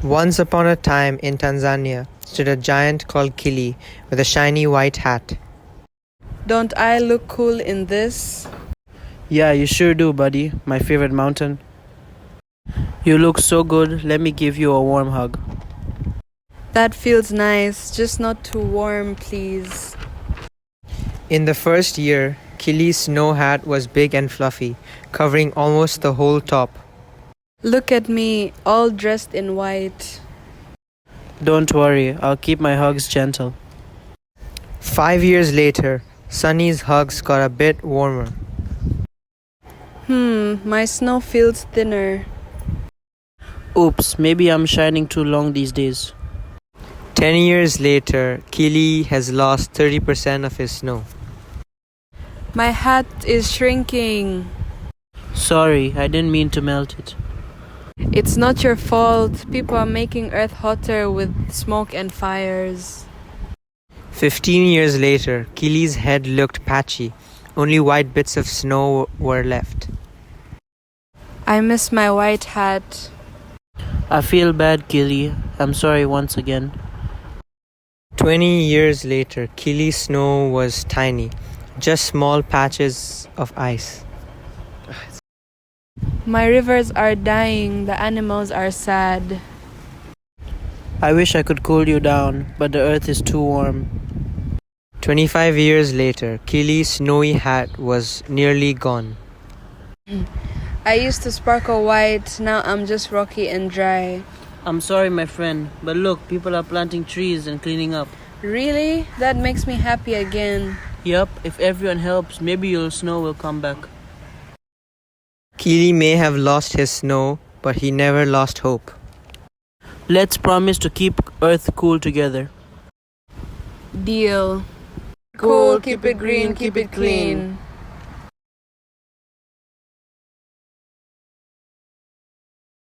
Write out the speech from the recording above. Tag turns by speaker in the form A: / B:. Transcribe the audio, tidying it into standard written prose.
A: Once upon a time in Tanzania stood a giant called Kili with a shiny white hat.
B: Don't I look cool in this?
C: Yeah, you sure do, buddy. My favorite mountain. You look so good. Let me give you a warm hug.
B: That feels nice, just not too warm, please.
A: In the first year, Kili's snow hat was big and fluffy, covering almost the whole top.
B: Look at me, all dressed in white.
C: Don't worry, I'll keep my hugs gentle.
A: 5 years later, Sunny's hugs got a bit warmer.
B: My snow feels thinner.
C: Oops, maybe I'm shining too long these days.
A: 10 years later, Kili has lost 30% of his snow.
B: My hat is shrinking.
C: Sorry, I didn't mean to melt it.
B: It's not your fault. People are making Earth hotter with smoke and fires.
A: 15 years later, Kili's head looked patchy. Only white bits of snow were left.
B: I miss my white hat.
C: I feel bad, Kili. I'm sorry once again.
A: 20 years later, Kili's snow was tiny, just small patches of ice.
B: My rivers are dying. The animals are sad.
C: I wish I could cool you down, but the earth is too warm.
A: 25 years later, Kili's snowy hat was nearly gone.
B: I used to sparkle white. Now I'm just rocky and dry.
C: I'm sorry, my friend, but look, people are planting trees and cleaning up.
B: Really? That makes me happy again.
C: Yup, if everyone helps, maybe your snow will come back.
A: Kili may have lost his snow, but he never lost hope.
C: Let's promise to keep Earth cool together.
B: Deal. Cool, keep it green, keep it clean.